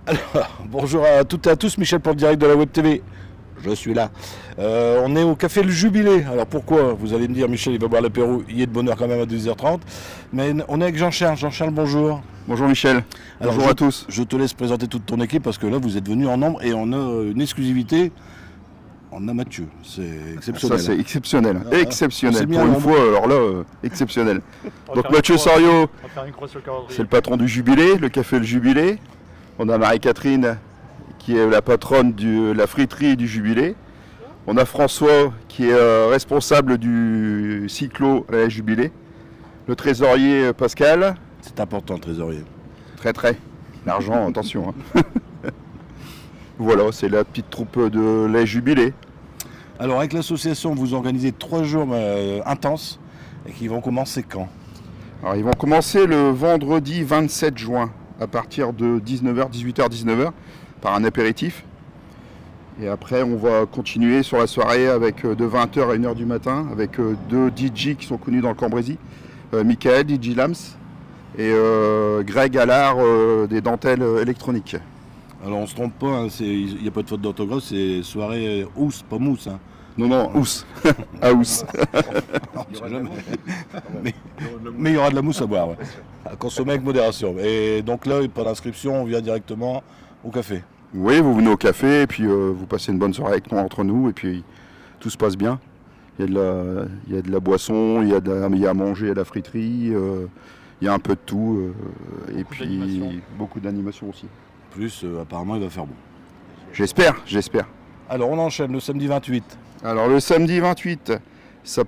Alors, bonjour à toutes et à tous, Michel pour le direct de la Web TV. Je suis là. On est au Café Le Jubilé. Alors pourquoi? Vous allez me dire, Michel, il va boire l'apéro, il est de bonne heure quand même à 2h30. Mais on est avec Jean-Charles. Jean-Charles, bonjour. Bonjour Michel. Alors, bonjour à tous. Je te laisse présenter toute ton équipe parce que là, vous êtes venus en nombre et on a une exclusivité. On a Mathieu. C'est exceptionnel. Ça, c'est exceptionnel. Ah, exceptionnel. c'est Pour une fois, alors là, exceptionnel. Donc Mathieu Sorio, c'est le patron du Jubilé, le Café Le Jubilé. On a Marie-Catherine, qui est la patronne de la friterie du Jubilé. On a François, qui est responsable du cyclo à la Jubilé. Le trésorier Pascal. C'est important, le trésorier. Très. L'argent, attention. Hein. Voilà, c'est la petite troupe de la Jubilé. Alors, avec l'association, vous organisez 3 jours intenses et qui vont commencer quand? Alors, ils vont commencer le vendredi 27 juin à partir de 19h, 18h, 19h par un apéritif. Et après, on va continuer sur la soirée avec de 20h à 1h du matin avec 2 DJ qui sont connus dans le Cambrésis. Michael, DJ Lams et Greg Allard des dentelles électroniques. Alors, on se trompe pas, hein, il n'y a pas de faute d'orthographe, c'est soirée housse, pas mousse. Hein. Non, housse. À housse. Mais il y aura de la mousse à boire, ouais. À consommer avec modération. Et donc là, pas d'inscription, on vient directement au café. Oui, vous venez au café et puis vous passez une bonne soirée avec nous, entre nous, et puis tout se passe bien. Il y a de la boisson, il y a à manger à la friterie, il y a un peu de tout, et puis beaucoup d'animation aussi. Plus, apparemment, il va faire bon. J'espère. Alors, on enchaîne le samedi 28. Alors, le samedi 28, ça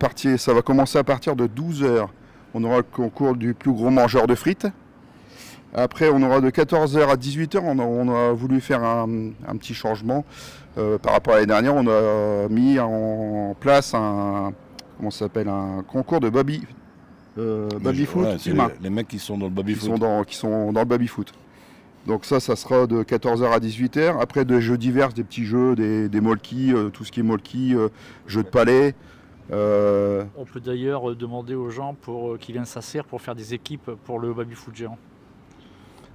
va commencer à partir de 12h. On aura le concours du plus gros mangeur de frites. Après, on aura de 14h à 18h. On a voulu faire un petit changement par rapport à l'année dernière. On a mis en place un concours de baby foot. Ouais, c'est les mecs qui sont dans le baby foot. Qui sont dans le baby foot. Donc ça sera de 14h à 18h. Après, des jeux divers, des petits jeux, des molki, tout ce qui est molki, jeux de palais. On peut d'ailleurs demander aux gens pour qu'ils viennent s'asseoir pour faire des équipes pour le baby-foot géant.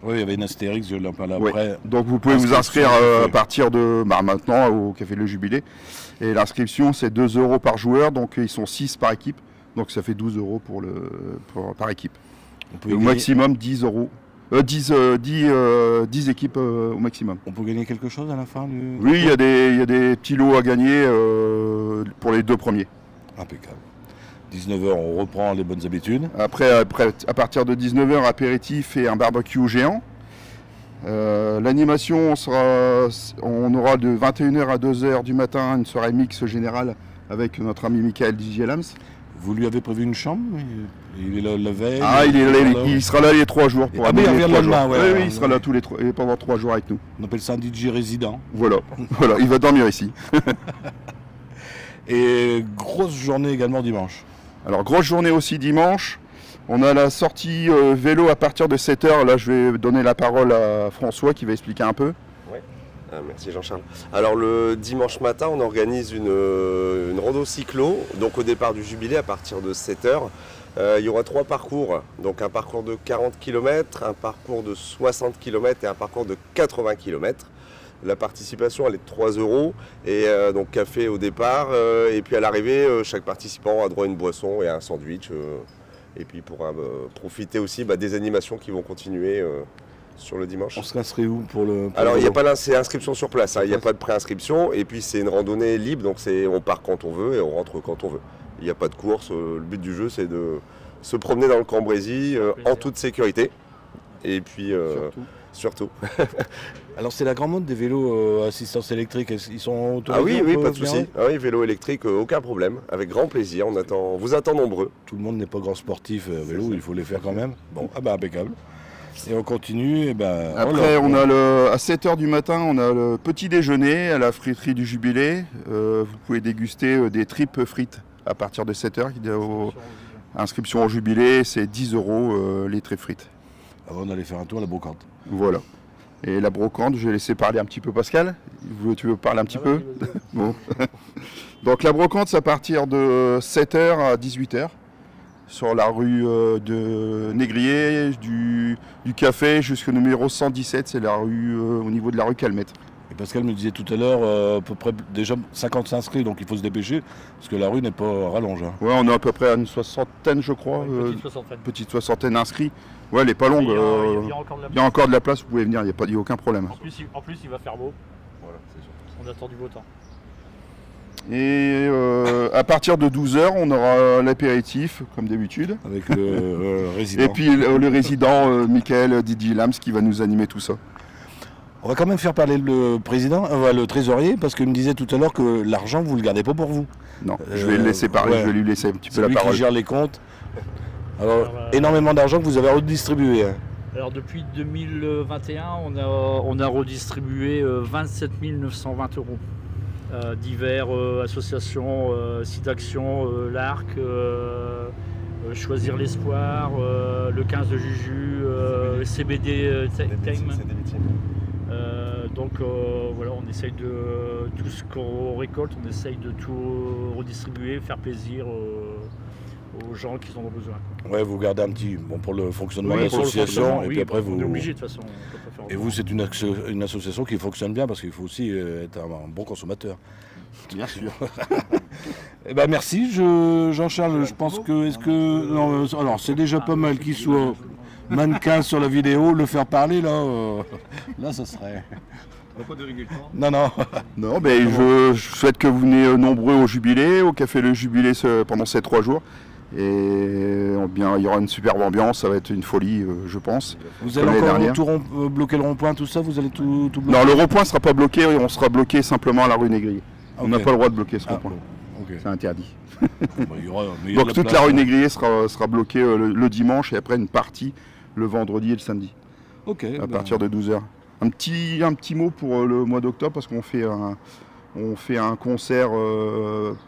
Oui, il y avait une Astérix, je l'en parle après. Ouais. Donc vous pouvez vous inscrire à partir de maintenant au Café Le Jubilé. Et l'inscription, c'est 2 € par joueur, donc ils sont 6 par équipe. Donc ça fait 12 € par équipe. Au maximum 10 €. 10 équipes au maximum. On peut gagner quelque chose à la fin du... Oui, il y a des petits lots à gagner pour les 2 premiers. Impeccable. 19h, on reprend les bonnes habitudes. Après à partir de 19h, apéritif et un barbecue géant. L'animation, on aura de 21h à 2h du matin une soirée mix générale avec notre ami Michael DJ Lams. Vous lui avez prévu une chambre? Il est là la veille? Ah, il sera là les 3 jours. Il revient le lendemain, ouais. Oui, il sera là pendant 3 jours avec nous. On appelle ça un DJ résident. Voilà, il va dormir ici. Et grosse journée également dimanche. Alors, grosse journée aussi dimanche. On a la sortie vélo à partir de 7h. Là, je vais donner la parole à François qui va expliquer un peu. Merci Jean-Charles. Alors le dimanche matin, on organise une rando cyclo, donc au départ du Jubilé à partir de 7h. Il y aura 3 parcours, donc un parcours de 40 km, un parcours de 60 km et un parcours de 80 km. La participation, elle est de 3 €, et donc café au départ, et puis à l'arrivée, chaque participant a droit à une boisson et à un sandwich, et puis pourra profiter aussi des animations qui vont continuer sur le dimanche. On se casserait où pour le... Alors, il n'y a pas c'est inscription sur place, il n'y a pas de préinscription, et puis c'est une randonnée libre, donc on part quand on veut et on rentre quand on veut. Il n'y a pas de course, le but du jeu c'est de se promener dans le Cambrésis en toute sécurité, et puis surtout. Alors c'est la grande mode des vélos assistance électrique, ils sont autorisés? Ah oui, pas de souci. Ah oui, vélo électrique, aucun problème, avec grand plaisir, on vous attend nombreux. Tout le monde n'est pas grand sportif vélo, il faut les faire quand même. Bon, impeccable. Et on continue. Après, on a à 7h du matin, on a le petit déjeuner à la friterie du Jubilé. Vous pouvez déguster des tripes frites à partir de 7h. Inscription au Jubilé, c'est 10 € les tripes frites. Avant d'aller faire un tour à la brocante. Voilà. Et la brocante, je vais laisser parler un petit peu Pascal. Tu veux parler un petit peu? Bon. Donc la brocante, c'est à partir de 7h à 18h. sur la rue de Négrier, du café jusqu'au numéro 117, c'est la rue au niveau de la rue Calmette. Et Pascal me disait tout à l'heure, à peu près déjà 50 inscrits, donc il faut se dépêcher, parce que la rue n'est pas rallonge. Hein. Ouais, on est à peu près à une soixantaine, je crois. Petite soixantaine d'inscrits. Ouais, elle n'est pas longue. Il y a encore de la place, vous pouvez venir, il n'y a aucun problème. En plus, il va faire beau. Voilà, c'est sûr. On attend du beau temps. Et à partir de 12h, on aura l'apéritif, comme d'habitude. Avec le résident. Et puis le résident, Michael Didier Lams, qui va nous animer tout ça. On va quand même faire parler le président, le trésorier, parce qu'il me disait tout à l'heure que l'argent, vous ne le gardez pas pour vous. Non, je vais le laisser parler, ouais. Je vais lui laisser un petit peu la parole. C'est lui qui gère les comptes. Alors, énormément d'argent que vous avez redistribué. Hein. Alors depuis 2021, on a redistribué 27 920 euros. Divers associations, sites d'action, l'Arc, Choisir l'Espoir, le 15 de Juju, CBD Time. Donc voilà, on essaye de tout ce qu'on récolte, on essaye de tout redistribuer, faire plaisir aux gens qui en ont besoin. Ouais, vous gardez un petit pour le fonctionnement de l'association, et puis après vous. On est obligé de toute façon. Et vous, c'est une association qui fonctionne bien parce qu'il faut aussi être un bon consommateur. Bien sûr. Eh ben merci, Jean-Charles. Je pense que non, alors c'est déjà pas mal qu'il soit mannequin sur la vidéo, le faire parler là, ça serait. Non. Non, mais je souhaite que vous venez nombreux au jubilé, au café Le Jubilé pendant ces 3 jours. Et bien, il y aura une superbe ambiance, ça va être une folie, je pense. Vous allez encore bloquer le rond-point, tout ça, vous allez tout bloquer? Non, le rond-point ne sera pas bloqué, on sera bloqué simplement à la rue Négrier. On n'a pas le droit de bloquer ce rond-point. Okay. C'est interdit. Donc toute la rue Négrier sera bloquée le dimanche et après une partie le vendredi et le samedi. À partir de 12h. Un petit mot pour le mois d'octobre parce qu'on fait un concert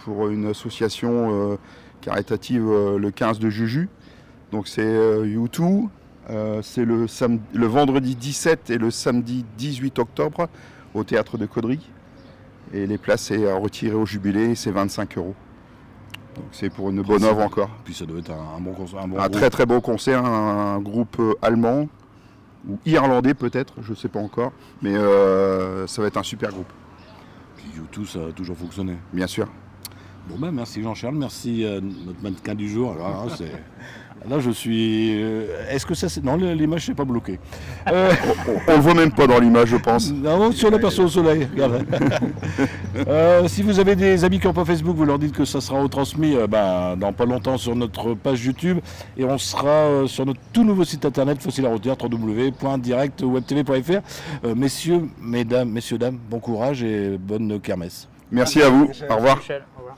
pour une association caritative le 15 de Juju. Donc c'est U2. C'est le vendredi 17 et le samedi 18 octobre au théâtre de Caudry. Et les places c'est à retirer au jubilé, c'est 25 €. Donc c'est pour une bonne œuvre encore. Puis ça doit être un bon concert. Un très très beau concert, un groupe allemand ou irlandais peut-être, je ne sais pas encore. Mais ça va être un super groupe. Puis U2 ça a toujours fonctionné. Bien sûr. Bon ben merci Jean-Charles, merci notre mannequin du jour. Alors, là je suis. Est-ce que ça c'est. Non, l'image n'est pas bloquée. On le voit même pas dans l'image, je pense. Non, si on l'aperçoit au soleil, regarde. Si vous avez des amis qui n'ont pas Facebook, vous leur dites que ça sera retransmis dans pas longtemps sur notre page YouTube. Et on sera sur notre tout nouveau site internet, facile à retenir, www.directwebtv.fr. Messieurs, dames, bon courage et bonne kermesse. Merci à vous. Au revoir. Michel, au revoir.